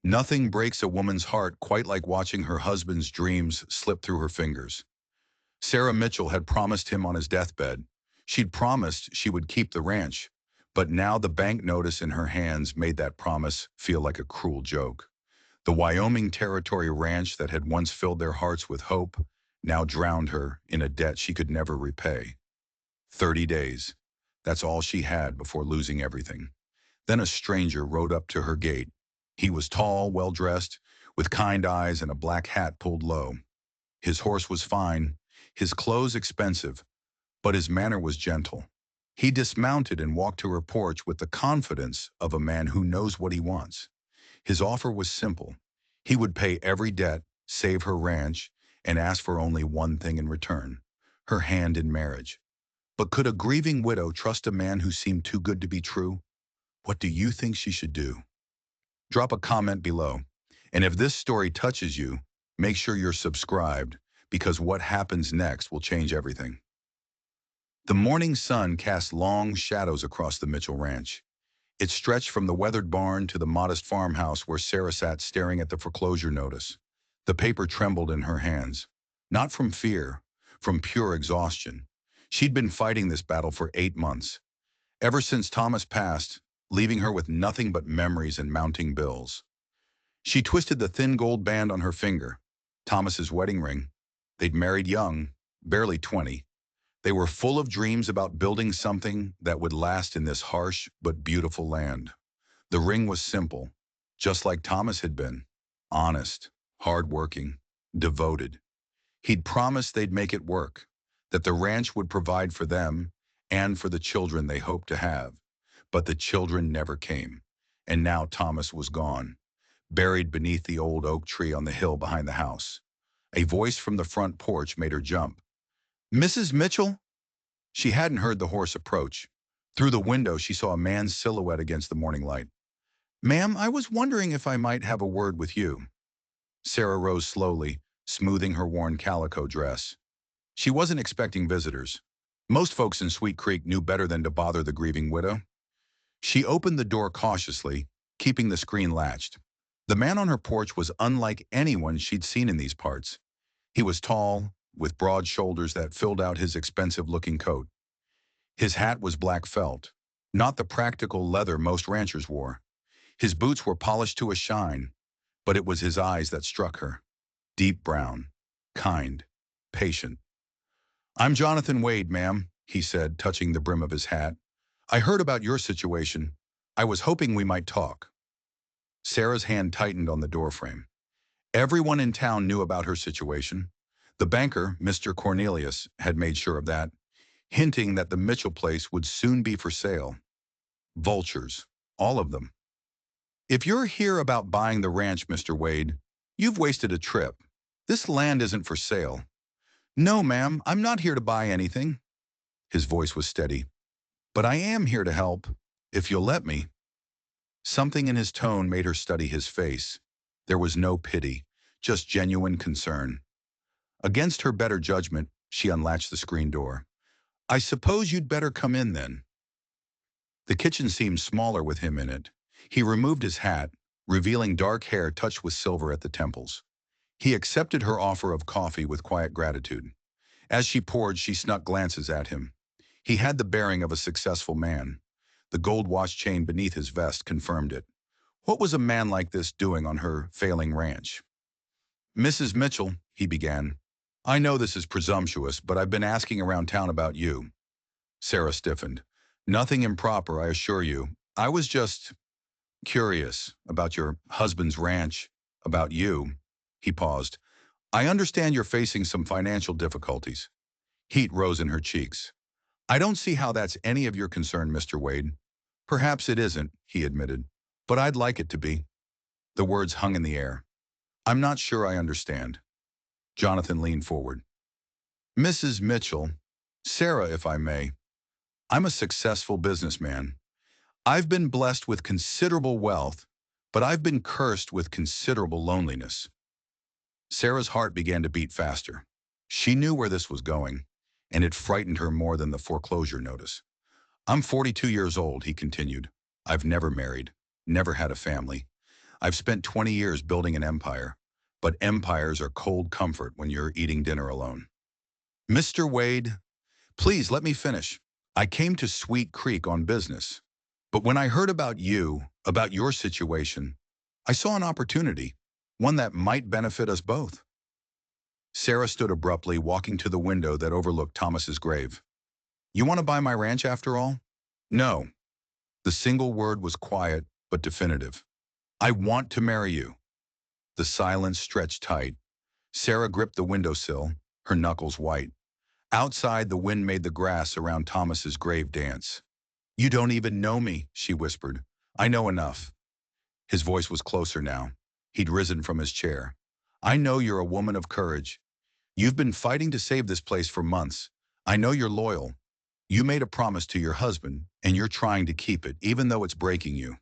Nothing breaks a woman's heart quite like watching her husband's dreams slip through her fingers. Sarah Mitchell had promised him on his deathbed. She'd promised she would keep the ranch, but now the bank notice in her hands made that promise feel like a cruel joke. The Wyoming Territory ranch that had once filled their hearts with hope now drowned her in a debt she could never repay. 30 days. That's all she had before losing everything. Then a stranger rode up to her gate. He was tall, well-dressed, with kind eyes and a black hat pulled low. His horse was fine, his clothes expensive, but his manner was gentle. He dismounted and walked to her porch with the confidence of a man who knows what he wants. His offer was simple. He would pay every debt, save her ranch, and ask for only one thing in return: her hand in marriage. But could a grieving widow trust a man who seemed too good to be true? What do you think she should do? Drop a comment below. And if this story touches you, make sure you're subscribed, because what happens next will change everything. The morning sun cast long shadows across the Mitchell ranch. It stretched from the weathered barn to the modest farmhouse where Sarah sat staring at the foreclosure notice. The paper trembled in her hands. Not from fear, from pure exhaustion. She'd been fighting this battle for 8 months. Ever since Thomas passed, leaving her with nothing but memories and mounting bills. She twisted the thin gold band on her finger. Thomas's wedding ring. They'd married young, barely 20. They were full of dreams about building something that would last in this harsh but beautiful land. The ring was simple, just like Thomas had been. Honest, hardworking, devoted. He'd promised they'd make it work, that the ranch would provide for them and for the children they hoped to have. But the children never came, and now Thomas was gone, buried beneath the old oak tree on the hill behind the house. A voice from the front porch made her jump. "Mrs. Mitchell?" She hadn't heard the horse approach. Through the window, she saw a man's silhouette against the morning light. "Ma'am, I was wondering if I might have a word with you." Sarah rose slowly, smoothing her worn calico dress. She wasn't expecting visitors. Most folks in Sweet Creek knew better than to bother the grieving widow. She opened the door cautiously, keeping the screen latched. The man on her porch was unlike anyone she'd seen in these parts. He was tall, with broad shoulders that filled out his expensive-looking coat. His hat was black felt, not the practical leather most ranchers wore. His boots were polished to a shine, but it was his eyes that struck her. Deep brown, kind, patient. "I'm Jonathan Wade, ma'am," he said, touching the brim of his hat. "I heard about your situation. I was hoping we might talk." Sarah's hand tightened on the doorframe. Everyone in town knew about her situation. The banker, Mr. Cornelius, had made sure of that, hinting that the Mitchell place would soon be for sale. Vultures, all of them. "If you're here about buying the ranch, Mr. Wade, you've wasted a trip. This land isn't for sale." "No, ma'am, I'm not here to buy anything." His voice was steady. "But I am here to help, if you'll let me." Something in his tone made her study his face. There was no pity, just genuine concern. Against her better judgment, she unlatched the screen door. "I suppose you'd better come in then." The kitchen seemed smaller with him in it. He removed his hat, revealing dark hair touched with silver at the temples. He accepted her offer of coffee with quiet gratitude. As she poured, she snuck glances at him. He had the bearing of a successful man. The gold watch chain beneath his vest confirmed it. What was a man like this doing on her failing ranch? "Mrs. Mitchell," he began, "I know this is presumptuous, but I've been asking around town about you." Sarah stiffened. "Nothing improper, I assure you. I was just curious about your husband's ranch, about you." He paused. "I understand you're facing some financial difficulties." Heat rose in her cheeks. "I don't see how that's any of your concern, Mr. Wade." "Perhaps it isn't," he admitted, "but I'd like it to be." The words hung in the air. "I'm not sure I understand." Jonathan leaned forward. "Mrs. Mitchell, Sarah, if I may, I'm a successful businessman. I've been blessed with considerable wealth, but I've been cursed with considerable loneliness." Sarah's heart began to beat faster. She knew where this was going, and it frightened her more than the foreclosure notice. "I'm 42 years old," he continued. "I've never married, never had a family. I've spent 20 years building an empire, but empires are cold comfort when you're eating dinner alone. Mr. Wade, please let me finish. I came to Sweet Creek on business. But when I heard about you, about your situation, I saw an opportunity, one that might benefit us both. Sarah stood abruptly, walking to the window that overlooked Thomas's grave. You want to buy my ranch after all? No. The single word was quiet, but definitive. I want to marry you. The silence stretched tight. Sarah gripped the windowsill, her knuckles white. Outside, the wind made the grass around Thomas's grave dance. You don't even know me, she whispered. I know enough. His voice was closer now. He'd risen from his chair. I know you're a woman of courage. You've been fighting to save this place for months. I know you're loyal. You made a promise to your husband, and you're trying to keep it, even though it's breaking you.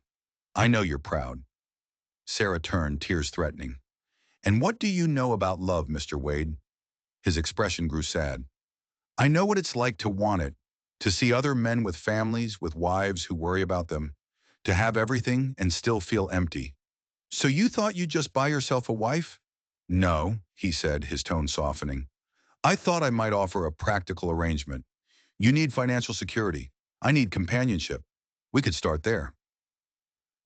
I know you're proud. Sarah turned, tears threatening. And what do you know about love, Mr. Wade? His expression grew sad. I know what it's like to want it, to see other men with families, with wives who worry about them, to have everything and still feel empty. So you thought you'd just buy yourself a wife? No, he said, his tone softening. I thought I might offer a practical arrangement. You need financial security. I need companionship. We could start there.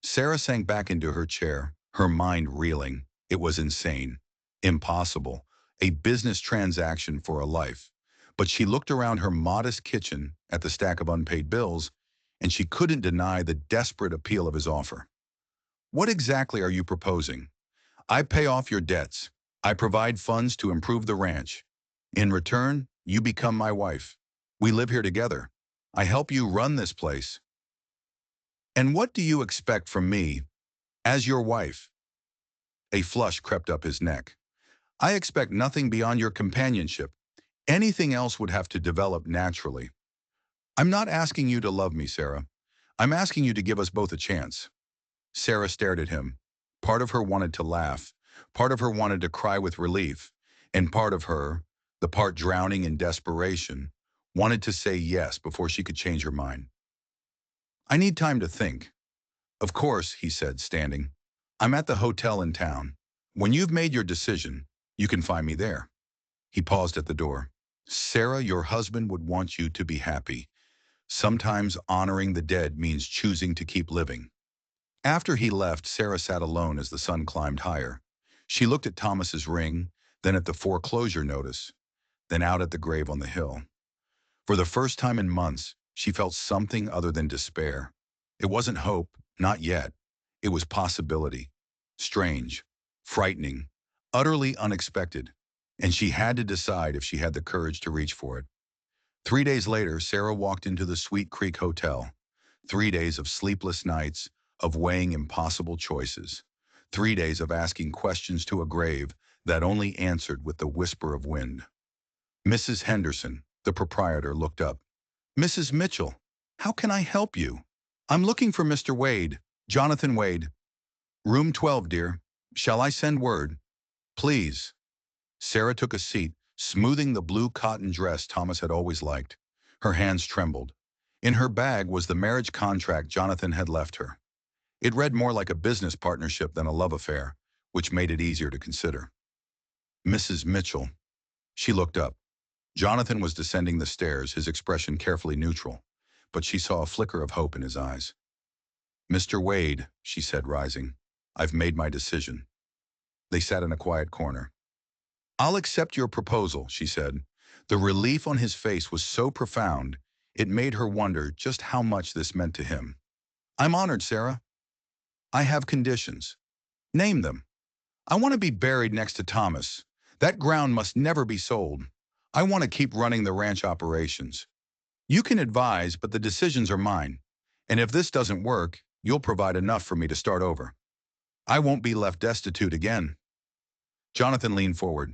Sarah sank back into her chair, her mind reeling. It was insane, impossible, a business transaction for a life. But she looked around her modest kitchen at the stack of unpaid bills, and she couldn't deny the desperate appeal of his offer. What exactly are you proposing? I pay off your debts. I provide funds to improve the ranch. In return, you become my wife. We live here together. I help you run this place. And what do you expect from me as your wife? A flush crept up his neck. I expect nothing beyond your companionship. Anything else would have to develop naturally. I'm not asking you to love me, Sarah. I'm asking you to give us both a chance. Sarah stared at him. Part of her wanted to laugh. Part of her wanted to cry with relief. And part of her, the part drowning in desperation, wanted to say yes before she could change her mind. I need time to think. Of course, he said, standing. I'm at the hotel in town. When you've made your decision, you can find me there. He paused at the door. Sarah, your husband would want you to be happy. Sometimes honoring the dead means choosing to keep living. After he left, Sarah sat alone as the sun climbed higher. She looked at Thomas's ring, then at the foreclosure notice, then out at the grave on the hill. For the first time in months, she felt something other than despair. It wasn't hope, not yet. It was possibility. Strange, frightening, utterly unexpected. And she had to decide if she had the courage to reach for it. 3 days later, Sarah walked into the Sweet Creek Hotel. 3 days of sleepless nights, of weighing impossible choices. 3 days of asking questions to a grave that only answered with the whisper of wind. Mrs. Henderson, the proprietor, looked up. Mrs. Mitchell, how can I help you? I'm looking for Mr. Wade, Jonathan Wade. Room 12, dear. Shall I send word? Please. Sarah took a seat, smoothing the blue cotton dress Thomas had always liked. Her hands trembled. In her bag was the marriage contract Jonathan had left her. It read more like a business partnership than a love affair, which made it easier to consider. Mrs. Mitchell. She looked up. Jonathan was descending the stairs, his expression carefully neutral, but she saw a flicker of hope in his eyes. Mr. Wade, she said, rising, I've made my decision. They sat in a quiet corner. I'll accept your proposal, she said. The relief on his face was so profound, it made her wonder just how much this meant to him. I'm honored, Sarah. I have conditions. Name them. I want to be buried next to Thomas. That ground must never be sold. I want to keep running the ranch operations. You can advise, but the decisions are mine. And if this doesn't work, you'll provide enough for me to start over. I won't be left destitute again. Jonathan leaned forward.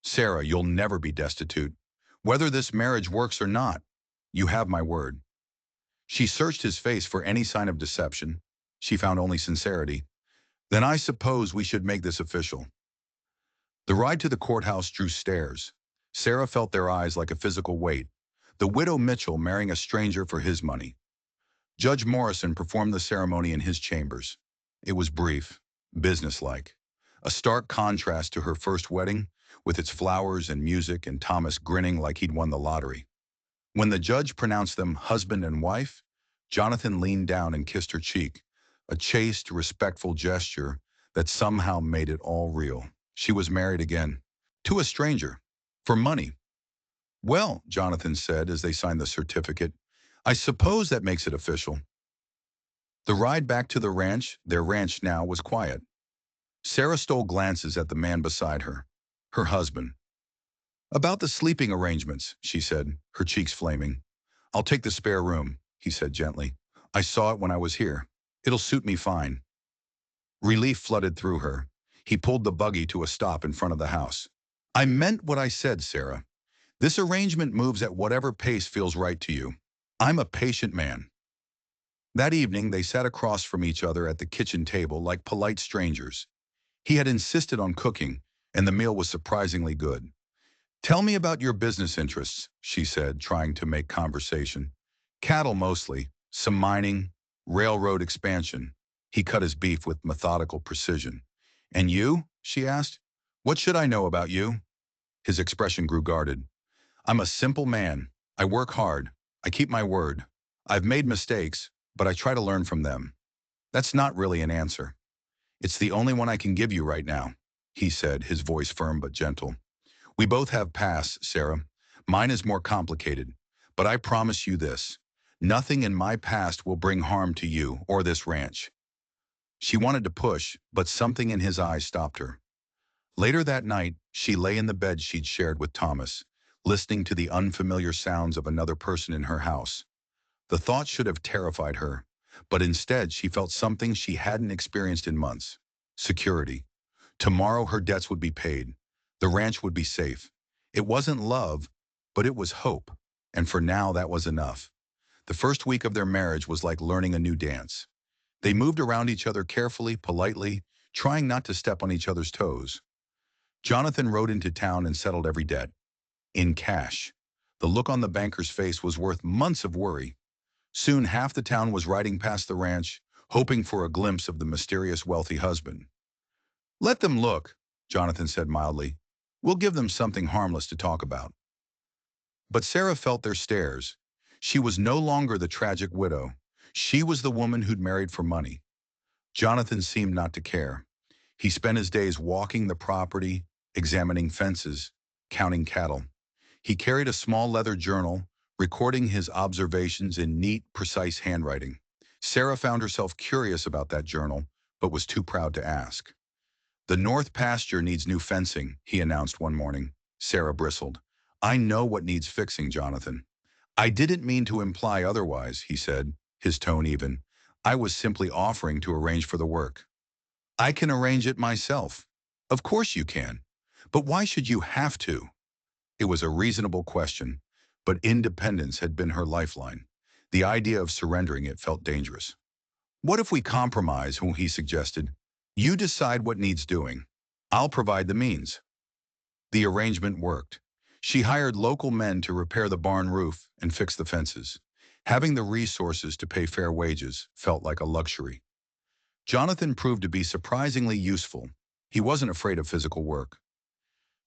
Sarah, you'll never be destitute. Whether this marriage works or not, you have my word. She searched his face for any sign of deception. She found only sincerity. Then I suppose we should make this official. The ride to the courthouse drew stares. Sarah felt their eyes like a physical weight. The widow Mitchell marrying a stranger for his money. Judge Morrison performed the ceremony in his chambers. It was brief. businesslike. A stark contrast to her first wedding, with its flowers and music and Thomas grinning like he'd won the lottery. When the judge pronounced them husband and wife, Jonathan leaned down and kissed her cheek, a chaste, respectful gesture that somehow made it all real. She was married again, to a stranger, for money. Well, Jonathan said as they signed the certificate, I suppose that makes it official. The ride back to the ranch, their ranch now, was quiet. Sarah stole glances at the man beside her, her husband. About the sleeping arrangements, she said, her cheeks flaming. I'll take the spare room, he said gently. I saw it when I was here. It'll suit me fine. Relief flooded through her. He pulled the buggy to a stop in front of the house. I meant what I said, Sarah. This arrangement moves at whatever pace feels right to you. I'm a patient man. That evening, they sat across from each other at the kitchen table like polite strangers. He had insisted on cooking, and the meal was surprisingly good. Tell me about your business interests, she said, trying to make conversation. Cattle mostly, some mining, railroad expansion. He cut his beef with methodical precision. And you? She asked. What should I know about you? His expression grew guarded. I'm a simple man. I work hard. I keep my word. I've made mistakes, but I try to learn from them. That's not really an answer. It's the only one I can give you right now, he said, his voice firm but gentle. We both have pasts, Sarah. Mine is more complicated, but I promise you this. Nothing in my past will bring harm to you or this ranch. She wanted to push, but something in his eyes stopped her. Later that night, she lay in the bed she'd shared with Thomas, listening to the unfamiliar sounds of another person in her house. The thought should have terrified her, but instead she felt something she hadn't experienced in months. Security. Tomorrow her debts would be paid. The ranch would be safe. It wasn't love, but it was hope, and for now that was enough. The first week of their marriage was like learning a new dance. They moved around each other carefully, politely, trying not to step on each other's toes. Jonathan rode into town and settled every debt. In cash. The look on the banker's face was worth months of worry. Soon half the town was riding past the ranch, hoping for a glimpse of the mysterious wealthy husband. Let them look, Jonathan said mildly. We'll give them something harmless to talk about. But Sarah felt their stares. She was no longer the tragic widow. She was the woman who'd married for money. Jonathan seemed not to care. He spent his days walking the property, examining fences, counting cattle. He carried a small leather journal, recording his observations in neat, precise handwriting. Sarah found herself curious about that journal, but was too proud to ask. The north pasture needs new fencing, he announced one morning. Sarah bristled. I know what needs fixing, Jonathan. I didn't mean to imply otherwise, he said, his tone even. I was simply offering to arrange for the work. I can arrange it myself. Of course you can. But why should you have to? It was a reasonable question, but independence had been her lifeline. The idea of surrendering it felt dangerous. What if we compromise, he suggested. You decide what needs doing. I'll provide the means. The arrangement worked. She hired local men to repair the barn roof and fix the fences. Having the resources to pay fair wages felt like a luxury. Jonathan proved to be surprisingly useful. He wasn't afraid of physical work.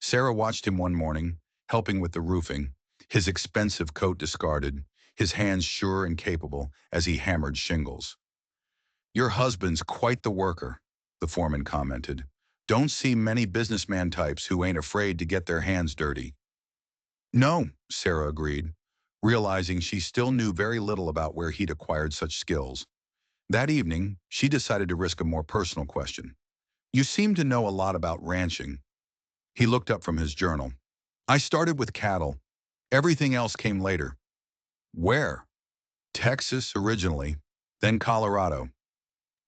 Sarah watched him one morning, helping with the roofing, his expensive coat discarded, his hands sure and capable as he hammered shingles. Your husband's quite the worker, the foreman commented. Don't see many businessman types who ain't afraid to get their hands dirty. No, Sarah agreed, realizing she still knew very little about where he'd acquired such skills. That evening, she decided to risk a more personal question. You seem to know a lot about ranching. He looked up from his journal. I started with cattle. Everything else came later. Where? Texas originally, then Colorado.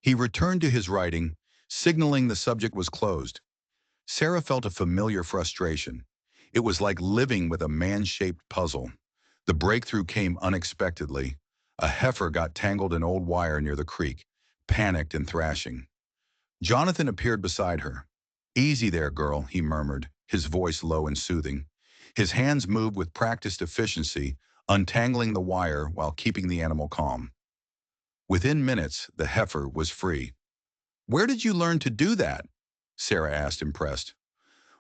He returned to his writing, signaling the subject was closed. Sarah felt a familiar frustration. It was like living with a man-shaped puzzle. The breakthrough came unexpectedly. A heifer got tangled in old wire near the creek, panicked and thrashing. Jonathan appeared beside her. Easy there, girl, he murmured, his voice low and soothing. His hands moved with practiced efficiency, untangling the wire while keeping the animal calm. Within minutes, the heifer was free. Where did you learn to do that? Sarah asked, impressed.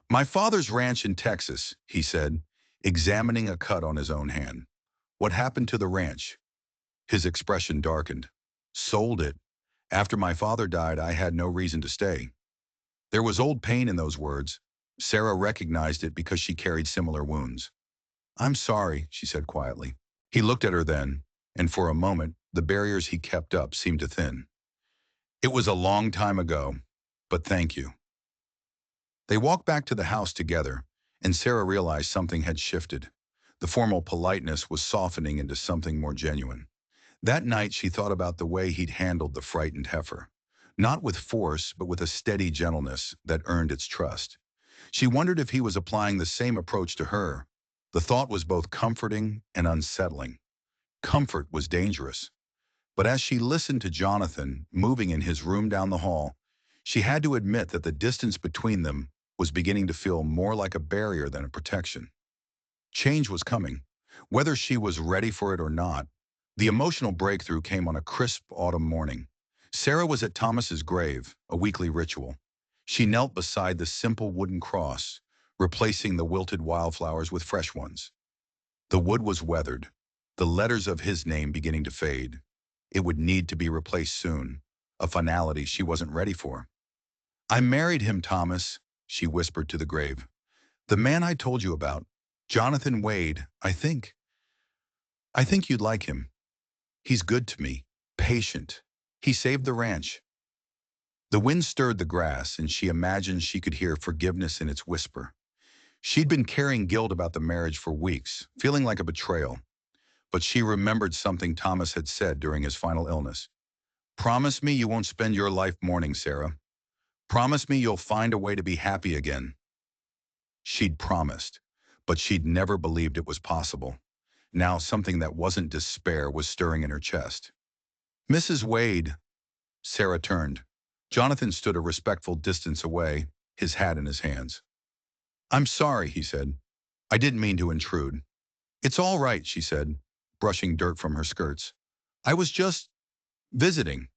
My father's ranch in Texas, he said, examining a cut on his own hand. What happened to the ranch? His expression darkened. Sold it. After my father died, I had no reason to stay. There was old pain in those words. Sarah recognized it because she carried similar wounds. I'm sorry, she said quietly. He looked at her then, and for a moment, the barriers he kept up seemed to thin. It was a long time ago, but thank you. They walked back to the house together, and Sarah realized something had shifted. The formal politeness was softening into something more genuine. That night, she thought about the way he'd handled the frightened heifer. Not with force, but with a steady gentleness that earned its trust. She wondered if he was applying the same approach to her. The thought was both comforting and unsettling. Comfort was dangerous. But as she listened to Jonathan moving in his room down the hall, she had to admit that the distance between them was beginning to feel more like a barrier than a protection. Change was coming. Whether she was ready for it or not, the emotional breakthrough came on a crisp autumn morning. Sarah was at Thomas's grave, a weekly ritual. She knelt beside the simple wooden cross, replacing the wilted wildflowers with fresh ones. The wood was weathered, the letters of his name beginning to fade. It would need to be replaced soon, a finality she wasn't ready for. I married him, Thomas, she whispered to the grave. The man I told you about, Jonathan Wade, I think. I think you'd like him. He's good to me, patient. He saved the ranch. The wind stirred the grass, and she imagined she could hear forgiveness in its whisper. She'd been carrying guilt about the marriage for weeks, feeling like a betrayal. But she remembered something Thomas had said during his final illness. Promise me you won't spend your life mourning, Sarah. Promise me you'll find a way to be happy again. She'd promised, but she'd never believed it was possible. Now something that wasn't despair was stirring in her chest. Mrs. Wade, Sarah turned. Jonathan stood a respectful distance away, his hat in his hands. I'm sorry, he said. I didn't mean to intrude. It's all right, she said, brushing dirt from her skirts. I was just visiting.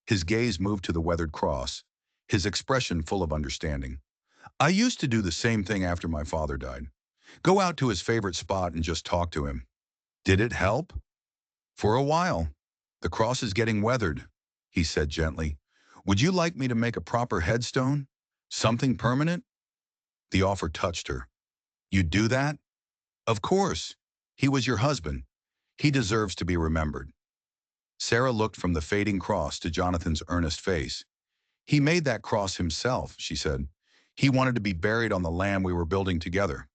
His gaze moved to the weathered cross, his expression full of understanding. I used to do the same thing after my father died. Go out to his favorite spot and just talk to him. Did it help? For a while. The cross is getting weathered, he said gently. Would you like me to make a proper headstone? Something permanent? The offer touched her. You'd do that? Of course. He was your husband. He deserves to be remembered. Sarah looked from the fading cross to Jonathan's earnest face. He made that cross himself, she said. He wanted to be buried on the land we were building together.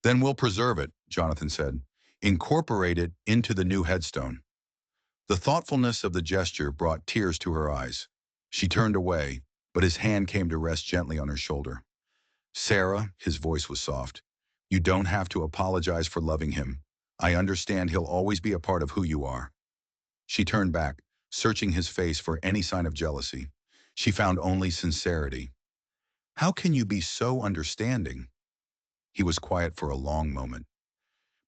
Then we'll preserve it, Jonathan said. Incorporate it into the new headstone. The thoughtfulness of the gesture brought tears to her eyes. She turned away, but his hand came to rest gently on her shoulder. Sarah, his voice was soft. You don't have to apologize for loving him. I understand he'll always be a part of who you are. She turned back, searching his face for any sign of jealousy. She found only sincerity. How can you be so understanding? He was quiet for a long moment.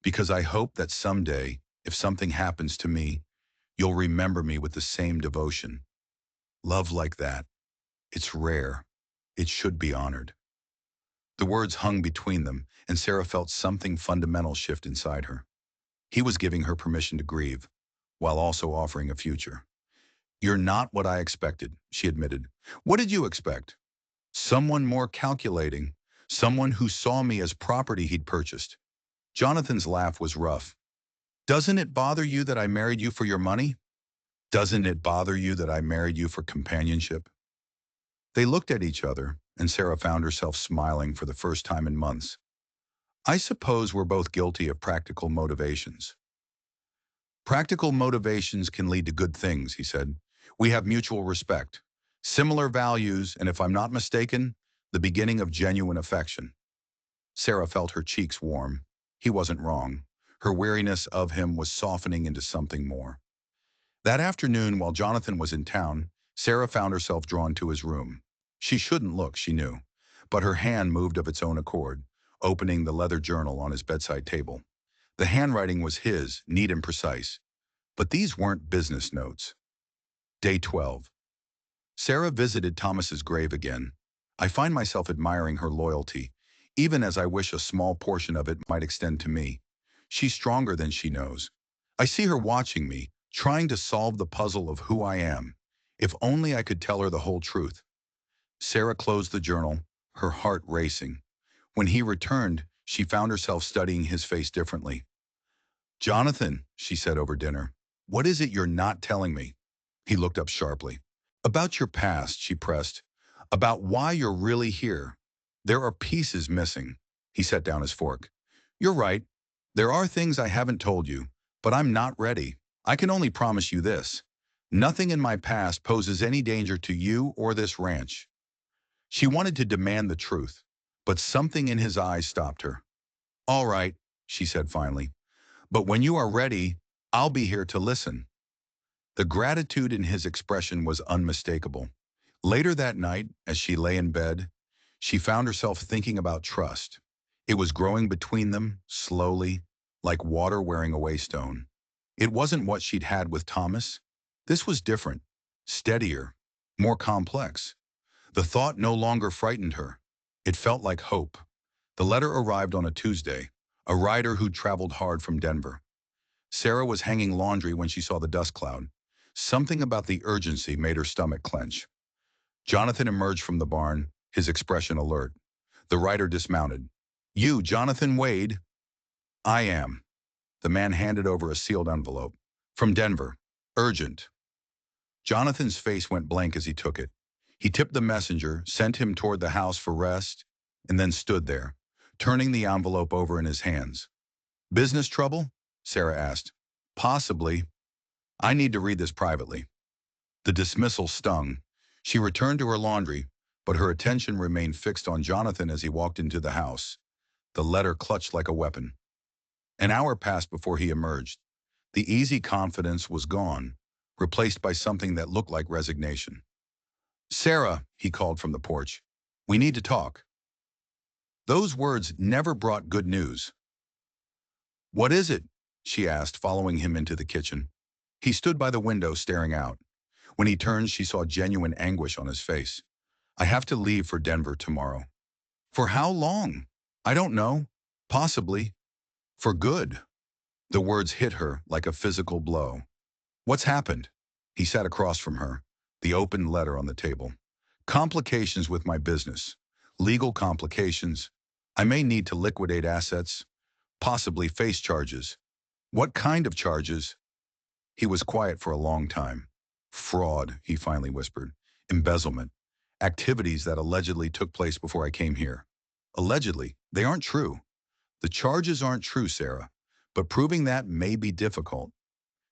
Because I hope that someday, if something happens to me, you'll remember me with the same devotion. Love like that. It's rare. It should be honored. The words hung between them, and Sarah felt something fundamental shift inside her. He was giving her permission to grieve, while also offering a future. You're not what I expected, she admitted. What did you expect? Someone more calculating, someone who saw me as property he'd purchased. Jonathan's laugh was rough. Doesn't it bother you that I married you for your money? Doesn't it bother you that I married you for companionship? They looked at each other, and Sarah found herself smiling for the first time in months. I suppose we're both guilty of practical motivations. Practical motivations can lead to good things, he said. We have mutual respect, similar values, and if I'm not mistaken, the beginning of genuine affection. Sarah felt her cheeks warm. He wasn't wrong. Her weariness of him was softening into something more. That afternoon, while Jonathan was in town, Sarah found herself drawn to his room. She shouldn't look, she knew, but her hand moved of its own accord, opening the leather journal on his bedside table. The handwriting was his, neat and precise. But these weren't business notes. Day 12. Sarah visited Thomas's grave again. I find myself admiring her loyalty, even as I wish a small portion of it might extend to me. She's stronger than she knows. I see her watching me, trying to solve the puzzle of who I am. If only I could tell her the whole truth. Sarah closed the journal, her heart racing. When he returned, she found herself studying his face differently. "Jonathan," she said over dinner, "what is it you're not telling me?" He looked up sharply. "About your past," she pressed. "About why you're really here. There are pieces missing." He set down his fork. "You're right. There are things I haven't told you, but I'm not ready. I can only promise you this. Nothing in my past poses any danger to you or this ranch." She wanted to demand the truth, but something in his eyes stopped her. "All right," she said finally. "But when you are ready, I'll be here to listen." The gratitude in his expression was unmistakable. Later that night, as she lay in bed, she found herself thinking about trust. It was growing between them, slowly, like water wearing away stone. It wasn't what she'd had with Thomas. This was different, steadier, more complex. The thought no longer frightened her. It felt like hope. The letter arrived on a Tuesday, a rider who'd traveled hard from Denver. Sarah was hanging laundry when she saw the dust cloud. Something about the urgency made her stomach clench. Jonathan emerged from the barn, his expression alert. The rider dismounted. "You, Jonathan Wade?" "I am." The man handed over a sealed envelope. "From Denver. Urgent." Jonathan's face went blank as he took it. He tipped the messenger, sent him toward the house for rest, and then stood there, turning the envelope over in his hands. "Business trouble?" Sarah asked. "Possibly. I need to read this privately." The dismissal stung. She returned to her laundry, but her attention remained fixed on Jonathan as he walked into the house. The letter clutched like a weapon. An hour passed before he emerged. The easy confidence was gone, replaced by something that looked like resignation. "Sarah," he called from the porch, "we need to talk." Those words never brought good news. "What is it?" she asked, following him into the kitchen. He stood by the window staring out. When he turned, she saw genuine anguish on his face. "I have to leave for Denver tomorrow." "For how long?" "I don't know. Possibly. For good." The words hit her like a physical blow. "What's happened?" He sat across from her, the open letter on the table. "Complications with my business. Legal complications. I may need to liquidate assets, possibly face charges." "What kind of charges?" He was quiet for a long time. "Fraud," he finally whispered. "Embezzlement. Activities that allegedly took place before I came here." "Allegedly? They aren't true." "The charges aren't true, Sarah, but proving that may be difficult."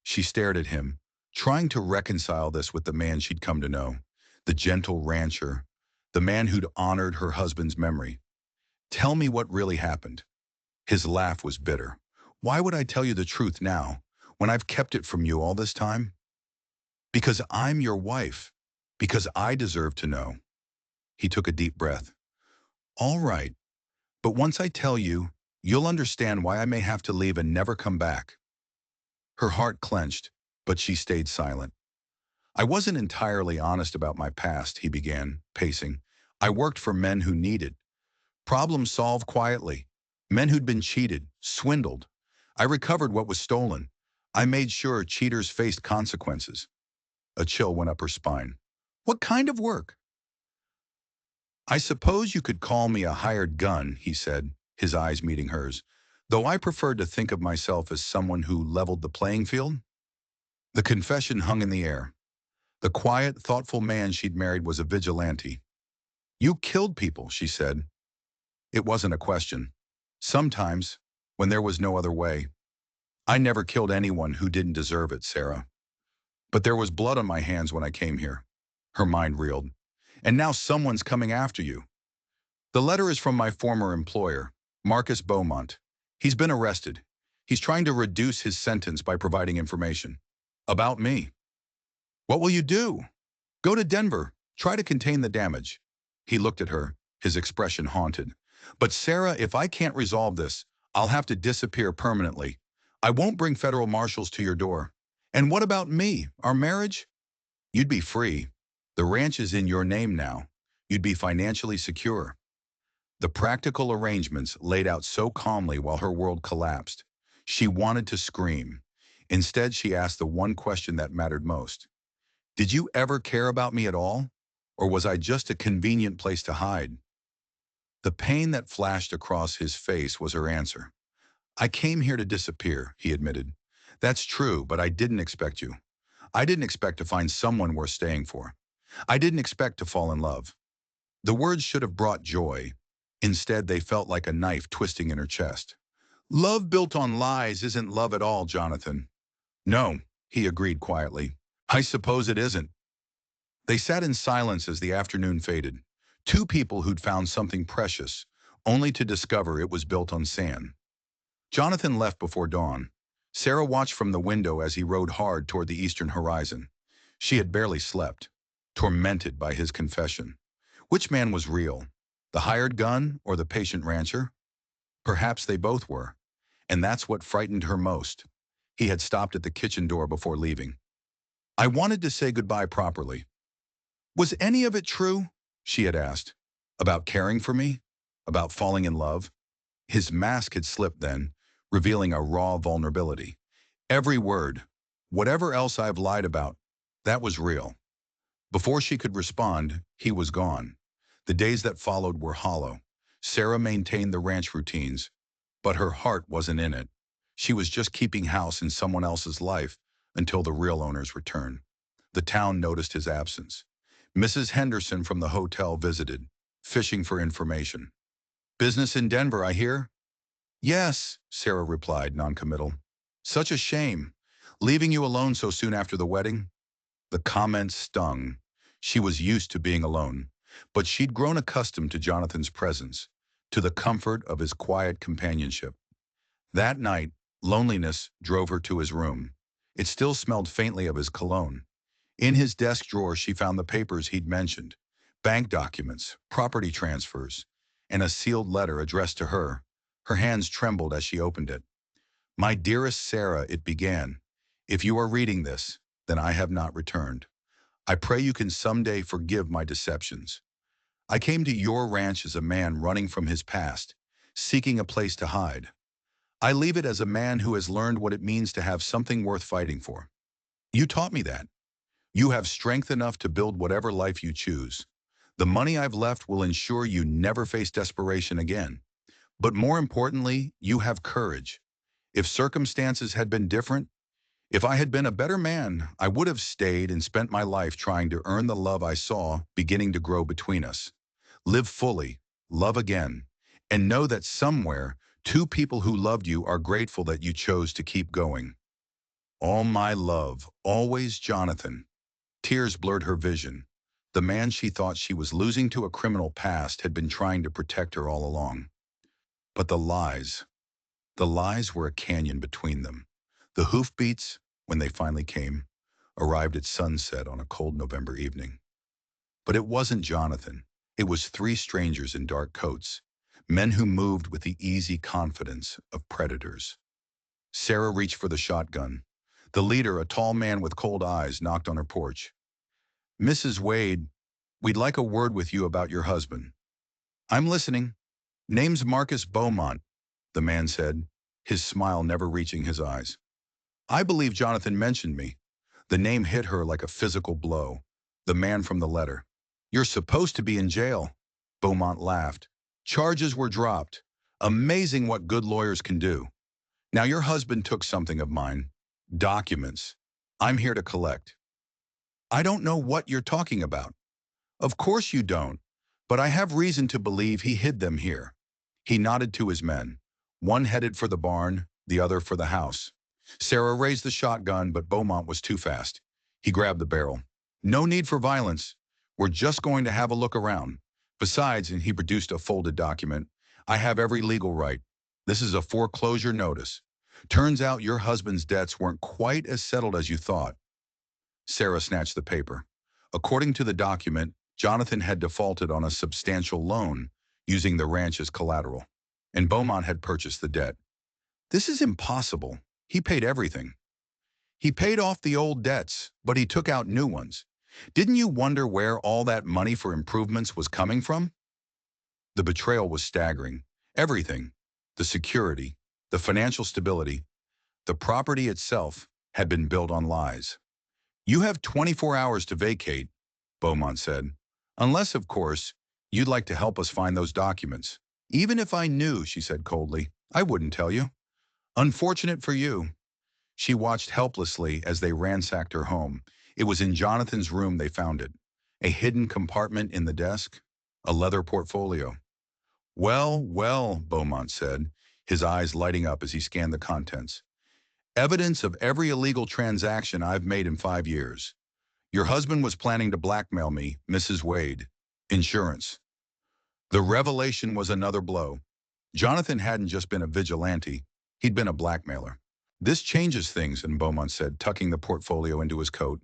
She stared at him, trying to reconcile this with the man she'd come to know, the gentle rancher, the man who'd honored her husband's memory. "Tell me what really happened." His laugh was bitter. "Why would I tell you the truth now, when I've kept it from you all this time?" "Because I'm your wife. Because I deserve to know." He took a deep breath. "All right, but once I tell you, you'll understand why I may have to leave and never come back." Her heart clenched, but she stayed silent. "I wasn't entirely honest about my past," he began, pacing. "I worked for men who needed. Problems solved quietly. Men who'd been cheated, swindled. I recovered what was stolen. I made sure cheaters faced consequences." A chill went up her spine. "What kind of work?" "I suppose you could call me a hired gun," he said, his eyes meeting hers, "though I preferred to think of myself as someone who leveled the playing field." The confession hung in the air. The quiet, thoughtful man she'd married was a vigilante. "You killed people," she said. It wasn't a question. "Sometimes, when there was no other way." "I never killed anyone who didn't deserve it, Sarah. But there was blood on my hands when I came here." Her mind reeled. "And now someone's coming after you." "The letter is from my former employer, Marcus Beaumont. He's been arrested. He's trying to reduce his sentence by providing information." "About me?" "What will you do?" "Go to Denver. Try to contain the damage." He looked at her, his expression haunted. "But Sarah, if I can't resolve this, I'll have to disappear permanently. I won't bring federal marshals to your door." "And what about me? Our marriage?" "You'd be free." The ranch is in your name now. You'd be financially secure. The practical arrangements laid out so calmly while her world collapsed. She wanted to scream. Instead, she asked the one question that mattered most. Did you ever care about me at all? Or was I just a convenient place to hide? The pain that flashed across his face was her answer. I came here to disappear, he admitted. That's true, but I didn't expect you. I didn't expect to find someone worth staying for. I didn't expect to fall in love. The words should have brought joy. Instead, they felt like a knife twisting in her chest. Love built on lies isn't love at all, Jonathan. No, he agreed quietly. I suppose it isn't. They sat in silence as the afternoon faded. Two people who'd found something precious, only to discover it was built on sand. Jonathan left before dawn. Sarah watched from the window as he rode hard toward the eastern horizon. She had barely slept, tormented by his confession. Which man was real? The hired gun or the patient rancher? Perhaps they both were. And that's what frightened her most. He had stopped at the kitchen door before leaving. I wanted to say goodbye properly. Was any of it true? She had asked. About caring for me? About falling in love? His mask had slipped then, revealing a raw vulnerability. Every word, whatever else I've lied about, that was real. Before she could respond, he was gone. The days that followed were hollow. Sarah maintained the ranch routines, but her heart wasn't in it. She was just keeping house in someone else's life until the real owners returned. The town noticed his absence. Mrs. Henderson from the hotel visited, fishing for information. Business in Denver, I hear? Yes, Sarah replied, noncommittal. Such a shame. Leaving you alone so soon after the wedding? The comment stung. She was used to being alone, but she'd grown accustomed to Jonathan's presence, to the comfort of his quiet companionship. That night, loneliness drove her to his room. It still smelled faintly of his cologne. In his desk drawer, she found the papers he'd mentioned, bank documents, property transfers, and a sealed letter addressed to her. Her hands trembled as she opened it. My dearest Sarah, it began. If you are reading this, then I have not returned. I pray you can someday forgive my deceptions. I came to your ranch as a man running from his past, seeking a place to hide. I leave it as a man who has learned what it means to have something worth fighting for. You taught me that. You have strength enough to build whatever life you choose. The money I've left will ensure you never face desperation again. But more importantly, you have courage. If circumstances had been different, if I had been a better man, I would have stayed and spent my life trying to earn the love I saw beginning to grow between us. Live fully, love again, and know that somewhere, two people who loved you are grateful that you chose to keep going. All my love, always Jonathan. Tears blurred her vision. The man she thought she was losing to a criminal past had been trying to protect her all along. But the lies were a canyon between them. The hoofbeats, when they finally came, arrived at sunset on a cold November evening. But it wasn't Jonathan. It was three strangers in dark coats, men who moved with the easy confidence of predators. Sarah reached for the shotgun. The leader, a tall man with cold eyes, knocked on her porch. Mrs. Wade, we'd like a word with you about your husband. I'm listening. Name's Marcus Beaumont, the man said, his smile never reaching his eyes. I believe Jonathan mentioned me. The name hit her like a physical blow. The man from the letter. You're supposed to be in jail. Beaumont laughed. Charges were dropped. Amazing what good lawyers can do. Now your husband took something of mine. Documents. I'm here to collect. I don't know what you're talking about. Of course you don't, but I have reason to believe he hid them here. He nodded to his men. One headed for the barn, the other for the house. Sarah raised the shotgun, but Beaumont was too fast. He grabbed the barrel. No need for violence. We're just going to have a look around. Besides, and he produced a folded document, I have every legal right. This is a foreclosure notice. Turns out your husband's debts weren't quite as settled as you thought. Sarah snatched the paper. According to the document, Jonathan had defaulted on a substantial loan using the ranch as collateral, and Beaumont had purchased the debt. This is impossible. He paid everything. He paid off the old debts, but he took out new ones. Didn't you wonder where all that money for improvements was coming from? The betrayal was staggering. Everything, the security, the financial stability, the property itself had been built on lies. You have 24 hours to vacate, Beaumont said. Unless, of course, you'd like to help us find those documents. Even if I knew, she said coldly, I wouldn't tell you. Unfortunate for you. She watched helplessly as they ransacked her home. It was in Jonathan's room they found it. A hidden compartment in the desk, a leather portfolio. Well, well, Beaumont said, his eyes lighting up as he scanned the contents. Evidence of every illegal transaction I've made in 5 years. Your husband was planning to blackmail me, Mrs. Wade. Insurance. The revelation was another blow. Jonathan hadn't just been a vigilante, he'd been a blackmailer. This changes things, and Beaumont said, tucking the portfolio into his coat.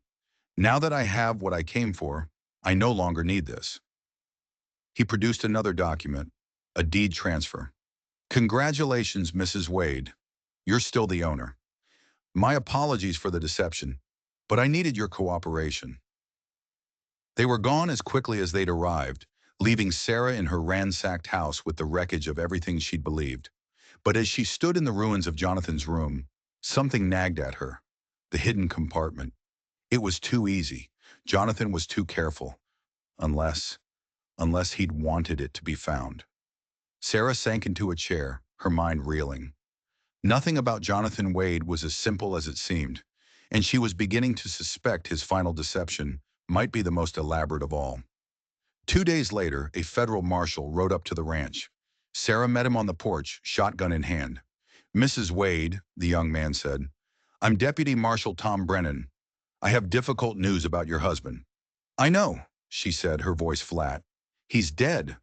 Now that I have what I came for, I no longer need this. He produced another document, a deed transfer. Congratulations, Mrs. Wade. You're still the owner. My apologies for the deception, but I needed your cooperation. They were gone as quickly as they'd arrived, leaving Sarah in her ransacked house with the wreckage of everything she'd believed. But as she stood in the ruins of Jonathan's room, something nagged at her. The hidden compartment. It was too easy. Jonathan was too careful. Unless he'd wanted it to be found. Sarah sank into a chair, her mind reeling. Nothing about Jonathan Wade was as simple as it seemed, and she was beginning to suspect his final deception might be the most elaborate of all. 2 days later, a federal marshal rode up to the ranch. Sarah met him on the porch, shotgun in hand. Mrs. Wade, the young man said, I'm Deputy Marshal Tom Brennan. I have difficult news about your husband. I know, she said, her voice flat. He's dead.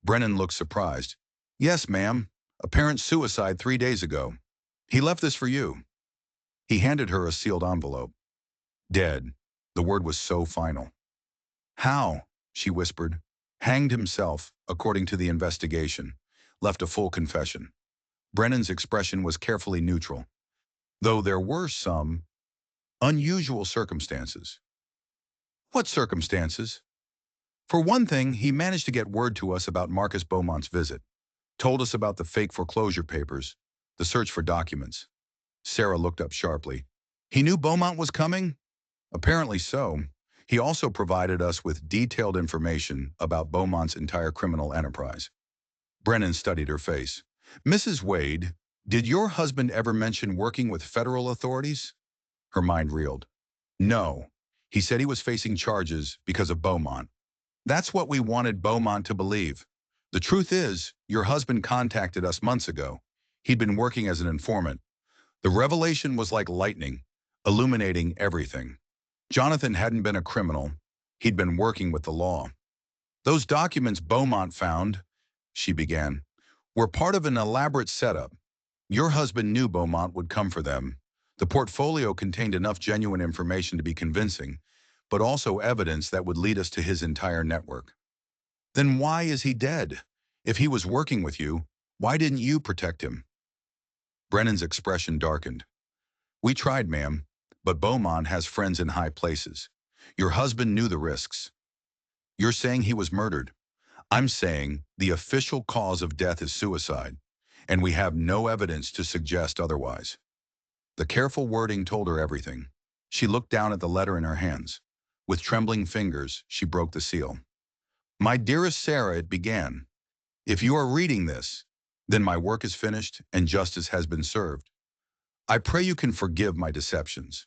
Brennan looked surprised. Yes, ma'am. Apparent suicide 3 days ago. He left this for you. He handed her a sealed envelope. Dead. The word was so final. How? She whispered. Hanged himself, according to the investigation. Left a full confession. Brennan's expression was carefully neutral, though there were some unusual circumstances. What circumstances? For one thing, he managed to get word to us about Marcus Beaumont's visit. Told us about the fake foreclosure papers, the search for documents. Sarah looked up sharply. He knew Beaumont was coming? Apparently so. He also provided us with detailed information about Beaumont's entire criminal enterprise. Brennan studied her face. Mrs. Wade, did your husband ever mention working with federal authorities? Her mind reeled. No. He said he was facing charges because of Beaumont. That's what we wanted Beaumont to believe. The truth is, your husband contacted us months ago. He'd been working as an informant. The revelation was like lightning, illuminating everything. Jonathan hadn't been a criminal. He'd been working with the law. Those documents Beaumont found, she began, were part of an elaborate setup. Your husband knew Beaumont would come for them. The portfolio contained enough genuine information to be convincing, but also evidence that would lead us to his entire network. Then why is he dead? If he was working with you, why didn't you protect him? Brennan's expression darkened. We tried, ma'am, but Beaumont has friends in high places. Your husband knew the risks. You're saying he was murdered. I'm saying the official cause of death is suicide, and we have no evidence to suggest otherwise. The careful wording told her everything. She looked down at the letter in her hands. With trembling fingers, she broke the seal. My dearest Sarah, it began. If you are reading this, then my work is finished and justice has been served. I pray you can forgive my deceptions.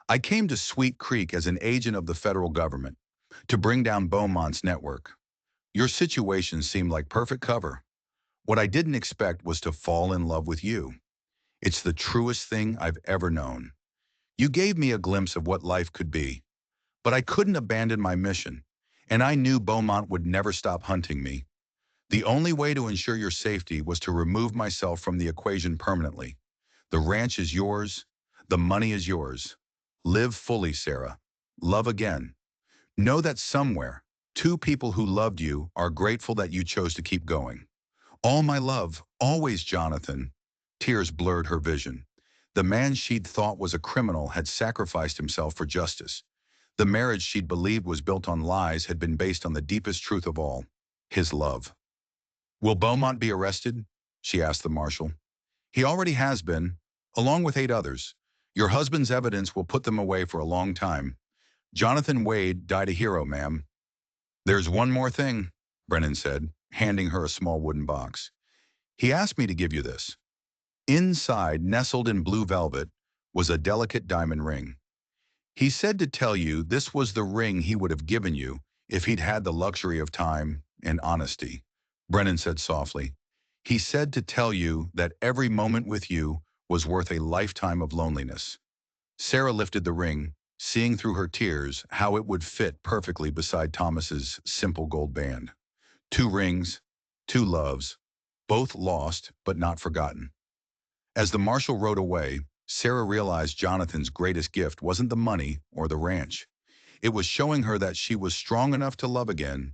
I came to Sweet Creek as an agent of the federal government to bring down Beaumont's network. Your situation seemed like perfect cover. What I didn't expect was to fall in love with you. It's the truest thing I've ever known. You gave me a glimpse of what life could be, but I couldn't abandon my mission, and I knew Beaumont would never stop hunting me. The only way to ensure your safety was to remove myself from the equation permanently. The ranch is yours. The money is yours. Live fully, Sarah. Love again. Know that somewhere, two people who loved you are grateful that you chose to keep going. All my love, always, Jonathan. Tears blurred her vision. The man she'd thought was a criminal had sacrificed himself for justice. The marriage she'd believed was built on lies had been based on the deepest truth of all, his love. "Will Beaumont be arrested?" she asked the marshal. "He already has been, along with 8 others. Your husband's evidence will put them away for a long time. Jonathan Wade died a hero, ma'am." "There's one more thing," Brennan said, handing her a small wooden box. "He asked me to give you this." Inside, nestled in blue velvet, was a delicate diamond ring. "He said to tell you this was the ring he would have given you if he'd had the luxury of time and honesty," Brennan said softly. "He said to tell you that every moment with you was worth a lifetime of loneliness." Sarah lifted the ring, seeing through her tears how it would fit perfectly beside Thomas's simple gold band. 2 rings, 2 loves, both lost but not forgotten. As the marshal rode away, Sarah realized Jonathan's greatest gift wasn't the money or the ranch. It was showing her that she was strong enough to love again,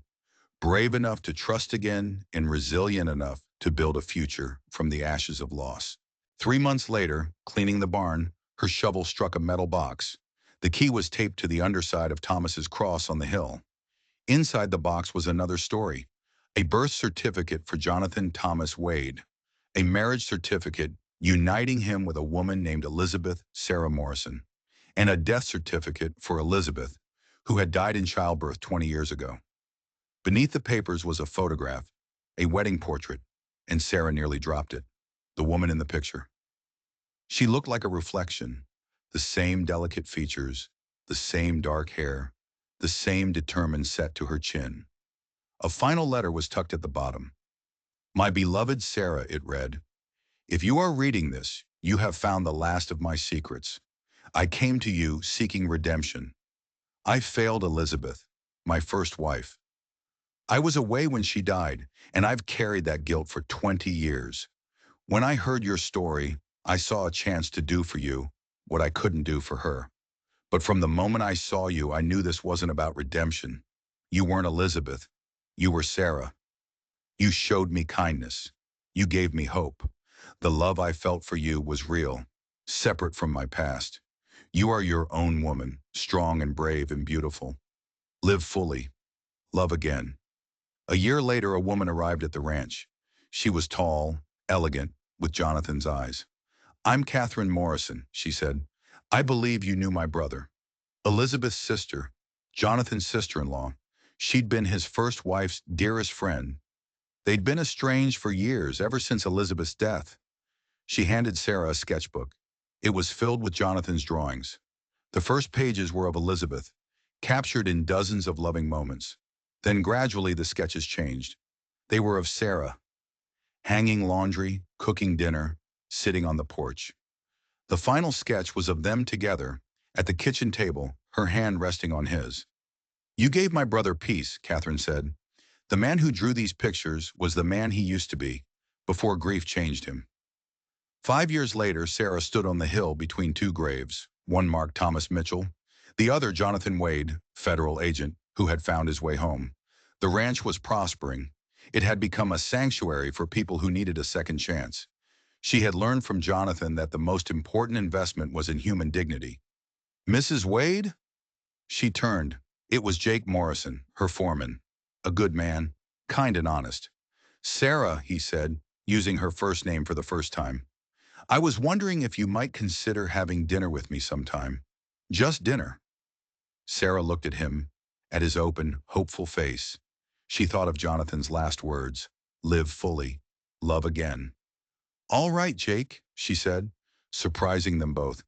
brave enough to trust again, and resilient enough to build a future from the ashes of loss. 3 months later, cleaning the barn, her shovel struck a metal box. The key was taped to the underside of Thomas's cross on the hill. Inside the box was another story, a birth certificate for Jonathan Thomas Wade, a marriage certificate uniting him with a woman named Elizabeth Sarah Morrison, and a death certificate for Elizabeth, who had died in childbirth 20 years ago. Beneath the papers was a photograph, a wedding portrait, and Sarah nearly dropped it. The woman in the picture. She looked like a reflection, the same delicate features, the same dark hair, the same determined set to her chin. A final letter was tucked at the bottom. "My beloved Sarah," it read, "if you are reading this, you have found the last of my secrets. I came to you seeking redemption. I failed Elizabeth, my first wife. I was away when she died, and I've carried that guilt for 20 years. When I heard your story, I saw a chance to do for you what I couldn't do for her. But from the moment I saw you, I knew this wasn't about redemption. You weren't Elizabeth. You were Sarah. You showed me kindness. You gave me hope. The love I felt for you was real, separate from my past. You are your own woman, strong and brave and beautiful. Live fully. Love again." A year later, a woman arrived at the ranch. She was tall, elegant, with Jonathan's eyes. "I'm Catherine Morrison," she said. "I believe you knew my brother. Elizabeth's sister, Jonathan's sister-in-law. She'd been his first wife's dearest friend. They'd been estranged for years, ever since Elizabeth's death." She handed Sarah a sketchbook. It was filled with Jonathan's drawings. The first pages were of Elizabeth, captured in dozens of loving moments. Then gradually the sketches changed. They were of Sarah, hanging laundry, cooking dinner, sitting on the porch. The final sketch was of them together, at the kitchen table, her hand resting on his. "You gave my brother peace," Catherine said. "The man who drew these pictures was the man he used to be, before grief changed him." 5 years later, Sarah stood on the hill between 2 graves. One marked Thomas Mitchell, the other Jonathan Wade, federal agent, who had found his way home. The ranch was prospering. It had become a sanctuary for people who needed a second chance. She had learned from Jonathan that the most important investment was in human dignity. "Mrs. Wade?" She turned. It was Jake Morrison, her foreman. A good man, kind and honest. "Sarah," he said, using her first name for the first time, "I was wondering if you might consider having dinner with me sometime. Just dinner." Sarah looked at him, at his open, hopeful face. She thought of Jonathan's last words, "Live fully, love again." "All right, Jake," she said, surprising them both.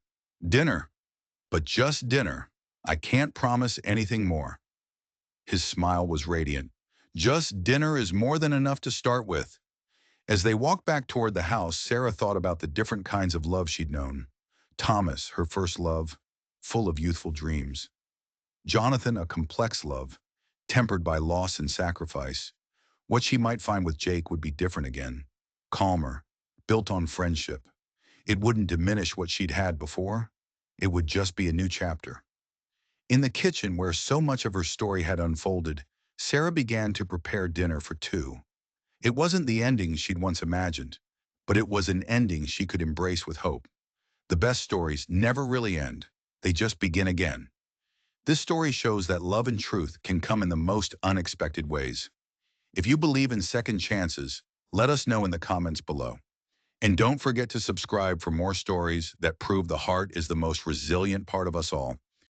"Dinner, but just dinner. I can't promise anything more." His smile was radiant. "Just dinner is more than enough to start with." As they walked back toward the house, Sarah thought about the different kinds of love she'd known. Thomas, her first love, full of youthful dreams. Jonathan, a complex love, tempered by loss and sacrifice. What she might find with Jake would be different again. Calmer, built on friendship. It wouldn't diminish what she'd had before. It would just be a new chapter. In the kitchen, where so much of her story had unfolded, Sarah began to prepare dinner for 2. It wasn't the ending she'd once imagined, but it was an ending she could embrace with hope. The best stories never really end. They just begin again. This story shows that love and truth can come in the most unexpected ways. If you believe in second chances, let us know in the comments below. And don't forget to subscribe for more stories that prove the heart is the most resilient part of us all.